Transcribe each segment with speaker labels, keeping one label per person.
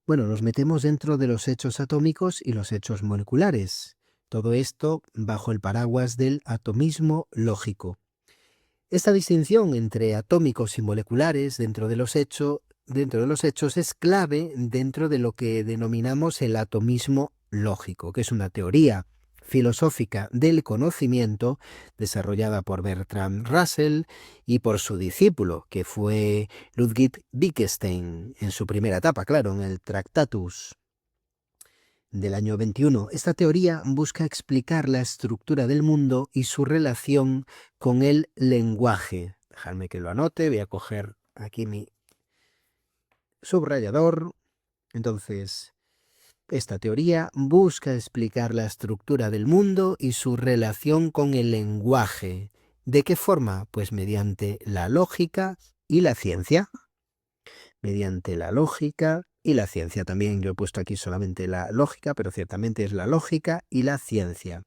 Speaker 1: Bueno, nos metemos dentro de los hechos atómicos y los hechos moleculares. Todo esto bajo el paraguas del atomismo lógico. Esta distinción entre atómicos y moleculares dentro de los hechos es clave dentro de lo que denominamos el atomismo lógico, que es una teoría filosófica del conocimiento desarrollada por Bertrand Russell y por su discípulo, que fue Ludwig Wittgenstein, en su primera etapa, claro, en el Tractatus del año 21. Esta teoría busca explicar la estructura del mundo y su relación con el lenguaje. Dejadme que lo anote, voy a coger aquí mi subrayador. Entonces, esta teoría busca explicar la estructura del mundo y su relación con el lenguaje. ¿De qué forma? Pues mediante la lógica y la ciencia. Mediante la lógica y la ciencia. También yo he puesto aquí solamente la lógica, pero ciertamente es la lógica y la ciencia.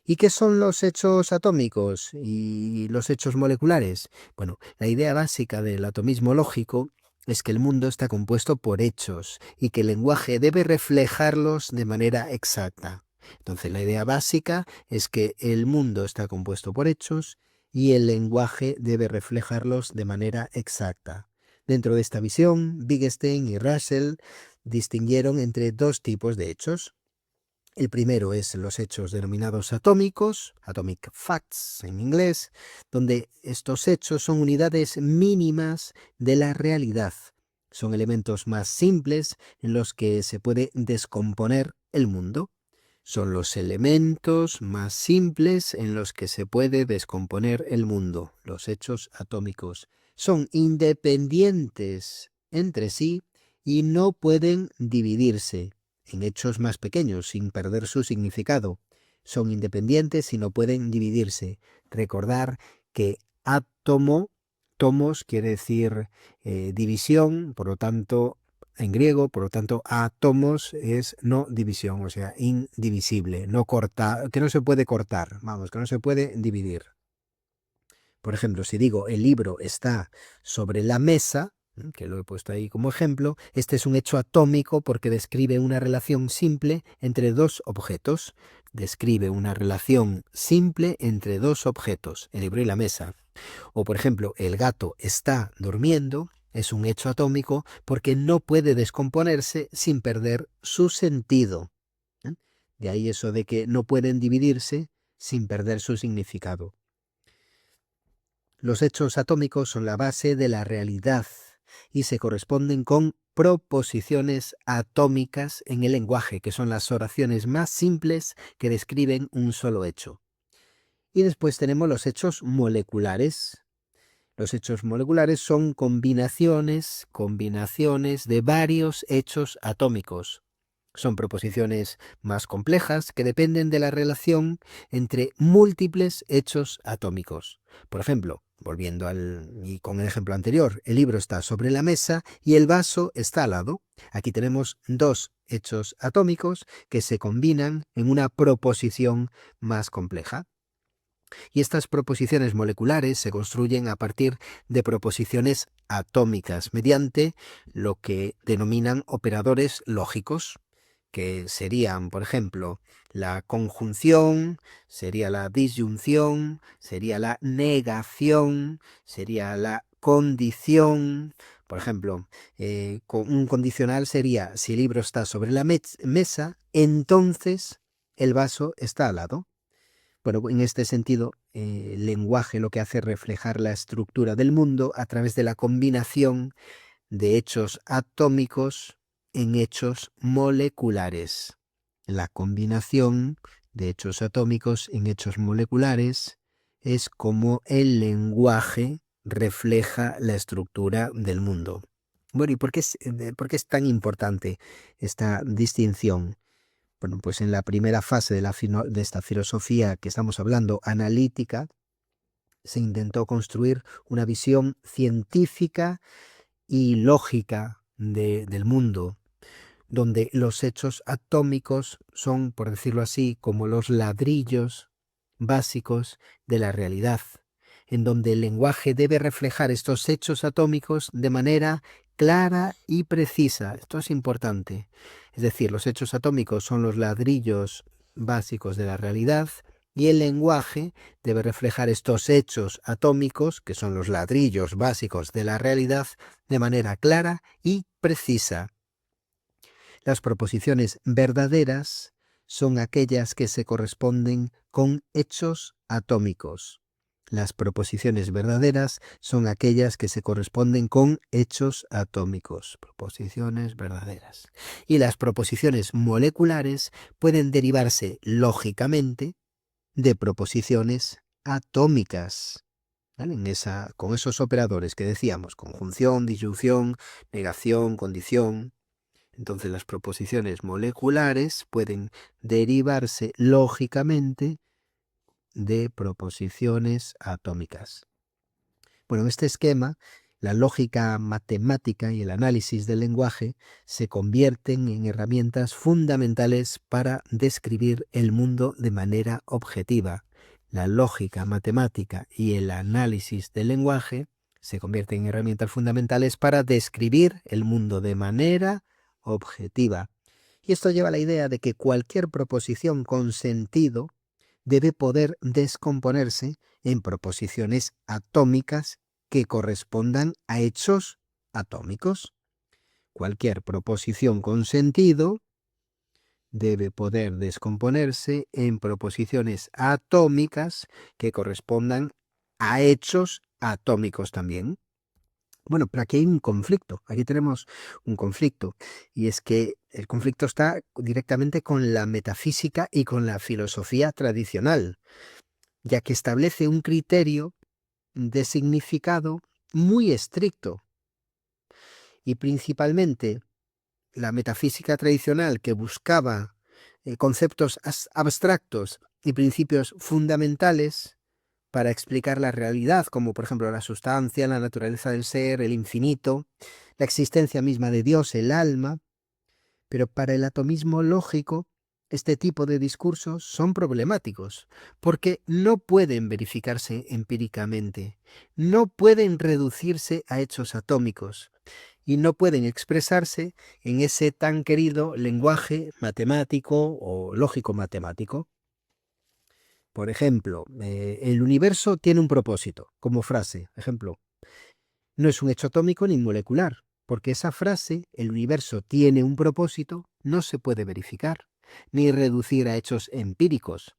Speaker 1: ¿Y qué son los hechos atómicos y los hechos moleculares? Bueno, la idea básica del atomismo lógico es que el mundo está compuesto por hechos y que el lenguaje debe reflejarlos de manera exacta. Entonces, la idea básica es que el mundo está compuesto por hechos y el lenguaje debe reflejarlos de manera exacta. Dentro de esta visión, Wittgenstein y Russell distinguieron entre dos tipos de hechos. El primero es los hechos denominados atómicos, atomic facts en inglés, donde estos hechos son unidades mínimas de la realidad. Son elementos más simples en los que se puede descomponer el mundo. Son los elementos más simples en los que se puede descomponer el mundo. Los hechos atómicos son independientes entre sí y no pueden dividirse en hechos más pequeños sin perder su significado. Son independientes y no pueden dividirse. Recordar que tomos quiere decir división, por lo tanto, en griego, por lo tanto, átomos es no división, o sea, indivisible, no corta, que no se puede cortar, vamos, que no se puede dividir. Por ejemplo, si digo el libro está sobre la mesa, que lo he puesto ahí como ejemplo, este es un hecho atómico porque describe una relación simple entre dos objetos. Describe una relación simple entre dos objetos, el libro y la mesa. O, por ejemplo, el gato está durmiendo, es un hecho atómico porque no puede descomponerse sin perder su sentido. ¿Eh? De ahí eso de que no pueden dividirse sin perder su significado. Los hechos atómicos son la base de la realidad y se corresponden con proposiciones atómicas en el lenguaje, que son las oraciones más simples que describen un solo hecho. Y después tenemos los hechos moleculares. Los hechos moleculares son combinaciones de varios hechos atómicos. Son proposiciones más complejas que dependen de la relación entre múltiples hechos atómicos. Por ejemplo, y con el ejemplo anterior, el libro está sobre la mesa y el vaso está al lado. Aquí tenemos dos hechos atómicos que se combinan en una proposición más compleja. Y estas proposiciones moleculares se construyen a partir de proposiciones atómicas mediante lo que denominan operadores lógicos, que serían, por ejemplo, la conjunción, sería la disyunción, sería la negación, sería la condición. Por ejemplo, un condicional sería, si el libro está sobre la mesa, entonces el vaso está al lado. Bueno, en este sentido, el lenguaje lo que hace es reflejar la estructura del mundo a través de la combinación de hechos atómicos en hechos moleculares. La combinación de hechos atómicos en hechos moleculares es como el lenguaje refleja la estructura del mundo. Bueno, ¿y por qué es tan importante esta distinción? Bueno, pues en la primera fase de esta filosofía que estamos hablando, analítica, se intentó construir una visión científica y lógica del mundo, donde los hechos atómicos son, por decirlo así, como los ladrillos básicos de la realidad. en donde el lenguaje debe reflejar estos hechos atómicos de manera clara y precisa. Esto es importante. Es decir, los hechos atómicos son los ladrillos básicos de la realidad y el lenguaje debe reflejar estos hechos atómicos, que son los ladrillos básicos de la realidad, de manera clara y precisa. Las proposiciones verdaderas son aquellas que se corresponden con hechos atómicos. Las proposiciones verdaderas son aquellas que se corresponden con hechos atómicos. Proposiciones verdaderas. Y las proposiciones moleculares pueden derivarse lógicamente de proposiciones atómicas. ¿Vale? Con esos operadores que decíamos, conjunción, disyunción, negación, condición. Entonces las proposiciones moleculares pueden derivarse lógicamente de proposiciones atómicas. Bueno, en este esquema, la lógica matemática y el análisis del lenguaje se convierten en herramientas fundamentales para describir el mundo de manera objetiva. La lógica matemática y el análisis del lenguaje se convierten en herramientas fundamentales para describir el mundo de manera objetiva. Y esto lleva a la idea de que cualquier proposición con sentido debe poder descomponerse en proposiciones atómicas que correspondan a hechos atómicos. Cualquier proposición con sentido debe poder descomponerse en proposiciones atómicas que correspondan a hechos atómicos también. Bueno, pero aquí hay un conflicto, aquí tenemos un conflicto, y es que el conflicto está directamente con la metafísica y con la filosofía tradicional, ya que establece un criterio de significado muy estricto, y principalmente la metafísica tradicional, que buscaba conceptos abstractos y principios fundamentales para explicar la realidad, como por ejemplo la sustancia, la naturaleza del ser, el infinito, la existencia misma de Dios, el alma. Pero para el atomismo lógico, este tipo de discursos son problemáticos, porque no pueden verificarse empíricamente, no pueden reducirse a hechos atómicos y no pueden expresarse en ese tan querido lenguaje matemático o lógico matemático. Por ejemplo, el universo tiene un propósito, como frase. Ejemplo, no es un hecho atómico ni molecular, porque esa frase, el universo tiene un propósito, no se puede verificar, ni reducir a hechos empíricos.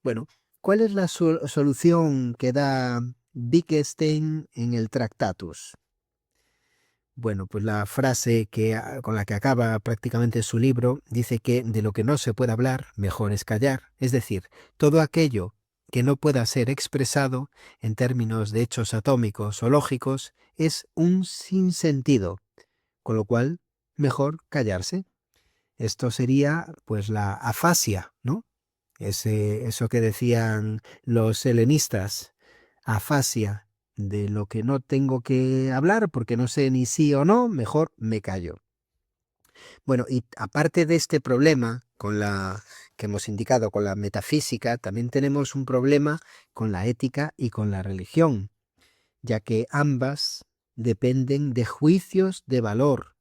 Speaker 1: Bueno, ¿cuál es la solución que da Wittgenstein en el Tractatus? Bueno, pues la frase con la que acaba prácticamente su libro dice que de lo que no se puede hablar, mejor es callar. Es decir, todo aquello que no pueda ser expresado en términos de hechos atómicos o lógicos es un sinsentido, con lo cual mejor callarse. Esto sería pues la afasia, ¿no? Eso que decían los helenistas, afasia, de lo que no tengo que hablar porque no sé ni sí o no, mejor me callo. Bueno, y aparte de este problema que hemos indicado con la metafísica, también tenemos un problema con la ética y con la religión, ya que ambas dependen de juicios de valor.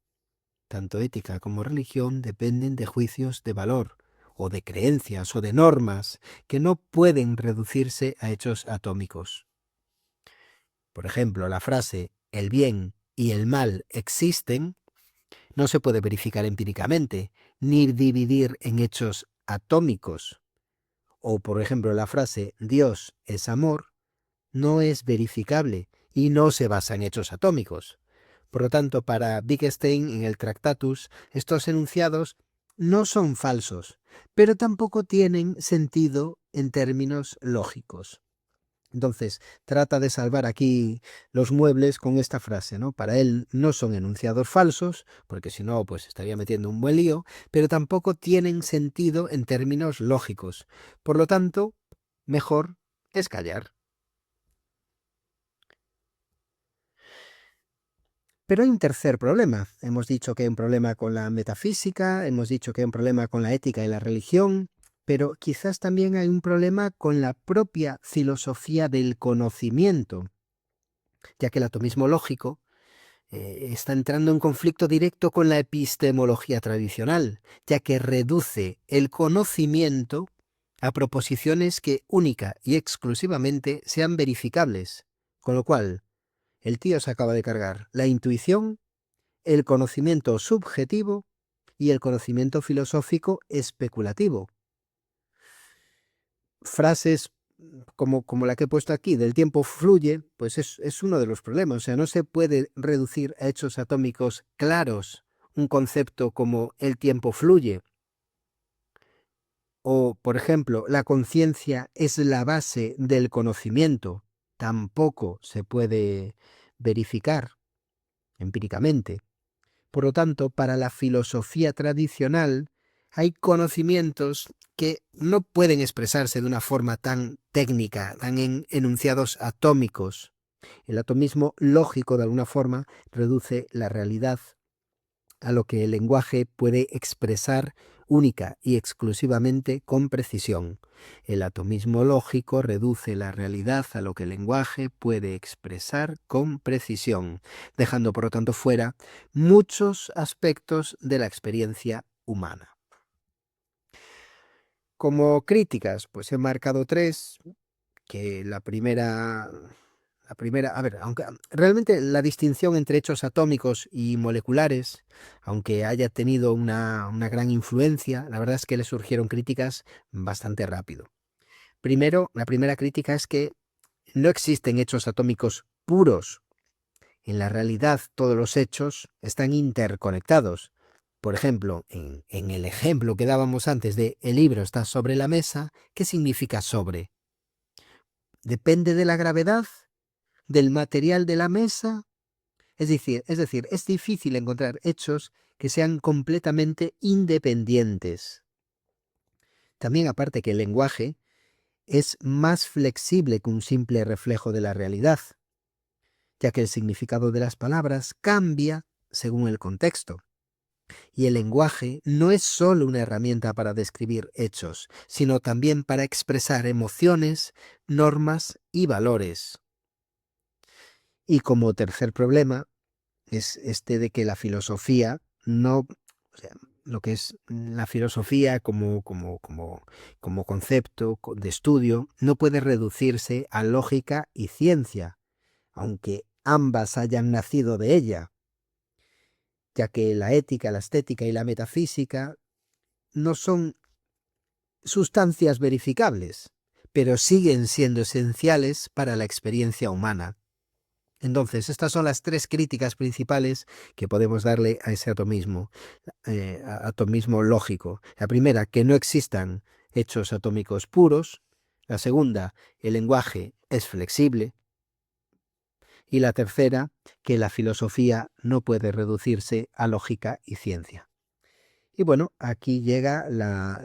Speaker 1: Tanto ética como religión dependen de juicios de valor, o de creencias o de normas que no pueden reducirse a hechos atómicos. Por ejemplo, la frase "el bien y el mal existen" no se puede verificar empíricamente, ni dividir en hechos atómicos. O, por ejemplo, la frase "Dios es amor" no es verificable y no se basa en hechos atómicos. Por lo tanto, para Wittgenstein en el Tractatus, estos enunciados no son falsos, pero tampoco tienen sentido en términos lógicos. Entonces, trata de salvar aquí los muebles con esta frase, ¿no? Para él no son enunciados falsos, porque si no, pues estaría metiendo un buen lío, pero tampoco tienen sentido en términos lógicos. Por lo tanto, mejor es callar. Pero hay un tercer problema. Hemos dicho que hay un problema con la metafísica, hemos dicho que hay un problema con la ética y la religión, pero quizás también hay un problema con la propia filosofía del conocimiento, ya que el atomismo lógico está entrando en conflicto directo con la epistemología tradicional, ya que reduce el conocimiento a proposiciones que única y exclusivamente sean verificables, con lo cual el tío se acaba de cargar la intuición, el conocimiento subjetivo y el conocimiento filosófico especulativo. Frases como la que he puesto aquí, del tiempo fluye, pues es uno de los problemas. O sea, no se puede reducir a hechos atómicos claros un concepto como el tiempo fluye. O, por ejemplo, la conciencia es la base del conocimiento. Tampoco se puede verificar empíricamente. Por lo tanto, para la filosofía tradicional hay conocimientos que no pueden expresarse de una forma tan técnica, tan en enunciados atómicos. El atomismo lógico, de alguna forma, reduce la realidad a lo que el lenguaje puede expresar única y exclusivamente con precisión. El atomismo lógico reduce la realidad a lo que el lenguaje puede expresar con precisión, dejando por lo tanto fuera muchos aspectos de la experiencia humana. Como críticas, pues he marcado tres, que la primera, a ver, aunque realmente la distinción entre hechos atómicos y moleculares, aunque haya tenido una gran influencia, la verdad es que le surgieron críticas bastante rápido. Primero, la primera crítica es que no existen hechos atómicos puros. En la realidad, todos los hechos están interconectados. Por ejemplo, en el ejemplo que dábamos antes de el libro está sobre la mesa, ¿qué significa sobre? Depende de la gravedad, del material de la mesa. Es decir, es difícil encontrar hechos que sean completamente independientes. También aparte que el lenguaje es más flexible que un simple reflejo de la realidad, ya que el significado de las palabras cambia según el contexto. Y el lenguaje no es solo una herramienta para describir hechos, sino también para expresar emociones, normas y valores. Y como tercer problema es este de que la filosofía no, o sea, lo que es la filosofía como concepto de estudio, no puede reducirse a lógica y ciencia, aunque ambas hayan nacido de ella, ya que la ética, la estética y la metafísica no son sustancias verificables, pero siguen siendo esenciales para la experiencia humana. Entonces, estas son las tres críticas principales que podemos darle a ese atomismo lógico. La primera, que no existan hechos atómicos puros. La segunda, el lenguaje es flexible. Y la tercera, que la filosofía no puede reducirse a lógica y ciencia. Y bueno, aquí llega la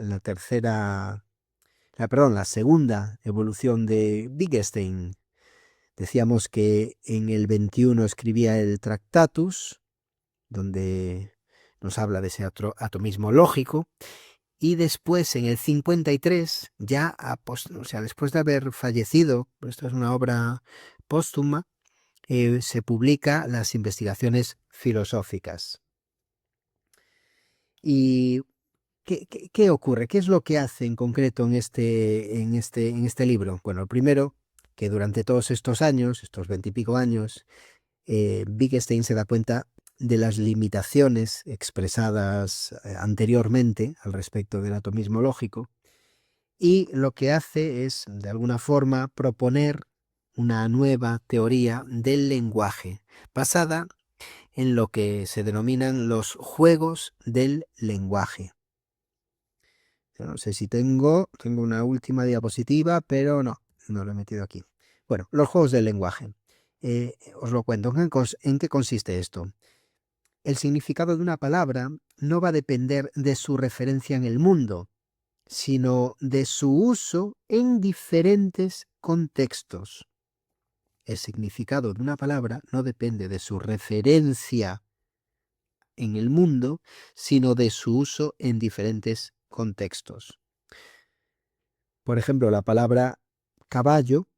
Speaker 1: segunda evolución de Wittgenstein. Decíamos que en el 21 escribía el Tractatus, donde nos habla de ese atomismo lógico, y después en el 53, después de haber fallecido, esto es una obra póstuma, se publica Las investigaciones filosóficas. ¿Y qué ocurre? ¿Qué es lo que hace en concreto en este libro? Bueno, lo primero, que durante todos estos años, estos 20 y pico años, Wittgenstein se da cuenta de las limitaciones expresadas anteriormente al respecto del atomismo lógico, y lo que hace es, de alguna forma, proponer una nueva teoría del lenguaje, basada en lo que se denominan los juegos del lenguaje. Yo no sé si tengo una última diapositiva, pero no lo he metido aquí. Bueno, los juegos del lenguaje. Os lo cuento. ¿En qué consiste esto? El significado de una palabra no va a depender de su referencia en el mundo, sino de su uso en diferentes contextos. El significado de una palabra no depende de su referencia en el mundo, sino de su uso en diferentes contextos. Por ejemplo, la palabra caballo,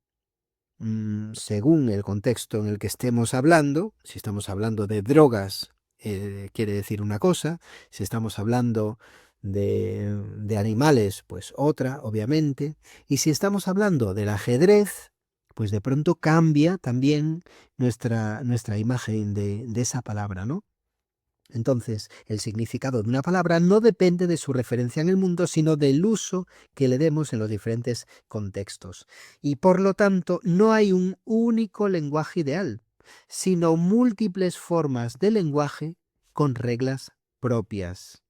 Speaker 1: según el contexto en el que estemos hablando, si estamos hablando de drogas, quiere decir una cosa, si estamos hablando de animales, pues otra, obviamente, y si estamos hablando del ajedrez, pues de pronto cambia también nuestra imagen de esa palabra, ¿no? Entonces, el significado de una palabra no depende de su referencia en el mundo, sino del uso que le demos en los diferentes contextos. Y por lo tanto, no hay un único lenguaje ideal, sino múltiples formas de lenguaje con reglas propias.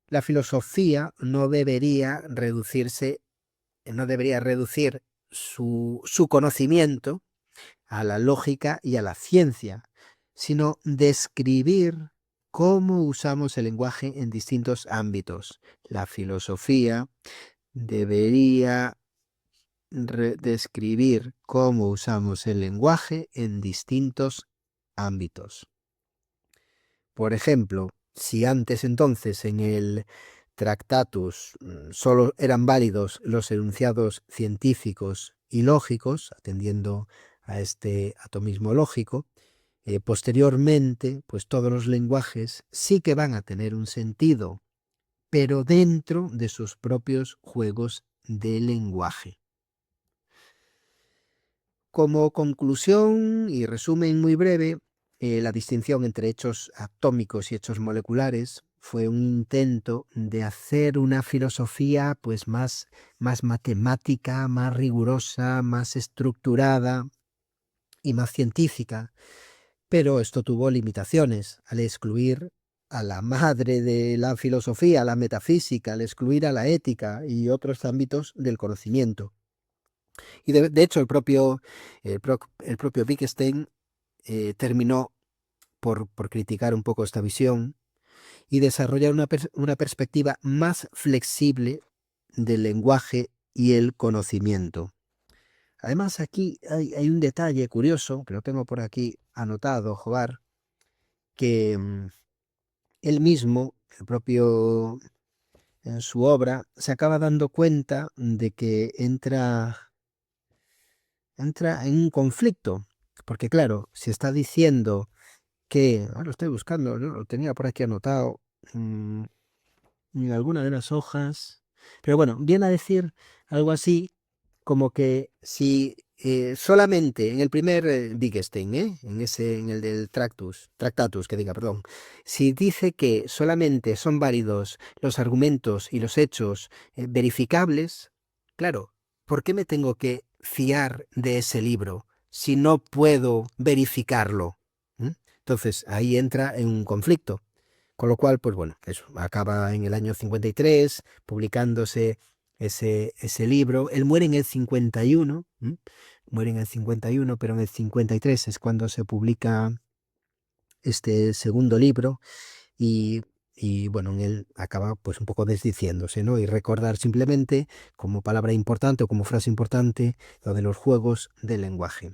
Speaker 1: La filosofía no debería reducir su conocimiento a la lógica y a la ciencia, sino describir cómo usamos el lenguaje en distintos ámbitos. La filosofía debería describir cómo usamos el lenguaje en distintos ámbitos. Por ejemplo, si antes entonces en el Tractatus solo eran válidos los enunciados científicos y lógicos, atendiendo a este atomismo lógico, posteriormente, pues todos los lenguajes sí que van a tener un sentido, pero dentro de sus propios juegos de lenguaje. Como conclusión y resumen muy breve, la distinción entre hechos atómicos y hechos moleculares fue un intento de hacer una filosofía pues más matemática, más rigurosa, más estructurada y más científica. Pero esto tuvo limitaciones al excluir a la madre de la filosofía, la metafísica, al excluir a la ética y otros ámbitos del conocimiento. Y de hecho el propio Wittgenstein terminó por criticar un poco esta visión y desarrollar una perspectiva más flexible del lenguaje y el conocimiento. Además, aquí hay un detalle curioso, que lo tengo por aquí anotado, Jobar, que él mismo, el propio, en su obra, se acaba dando cuenta de que entra en un conflicto, porque claro, si está diciendo que, ahora lo estoy buscando, ¿no? Lo tenía por aquí anotado en alguna de las hojas, pero bueno, viene a decir algo así como que si solamente en el primer Wittgenstein, en el del Tractatus, que diga, perdón, si dice que solamente son válidos los argumentos y los hechos verificables, claro, ¿por qué me tengo que fiar de ese libro si no puedo verificarlo? Entonces ahí entra en un conflicto. Con lo cual, pues bueno, eso, acaba en el año 53, publicándose ese libro. Él muere en el 51, muere en el 51, pero en el 53 es cuando se publica este segundo libro y bueno, en él acaba pues un poco desdiciéndose, ¿no? Y recordar simplemente como palabra importante o como frase importante lo de los juegos del lenguaje.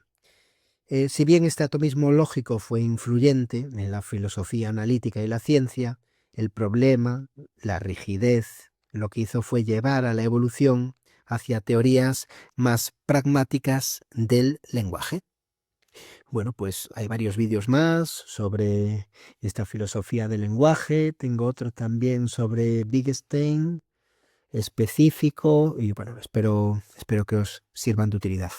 Speaker 1: Si bien este atomismo lógico fue influyente en la filosofía analítica y la ciencia, el problema, la rigidez, lo que hizo fue llevar a la evolución hacia teorías más pragmáticas del lenguaje. Bueno, pues hay varios vídeos más sobre esta filosofía del lenguaje. Tengo otro también sobre Wittgenstein específico y bueno, espero que os sirvan de utilidad.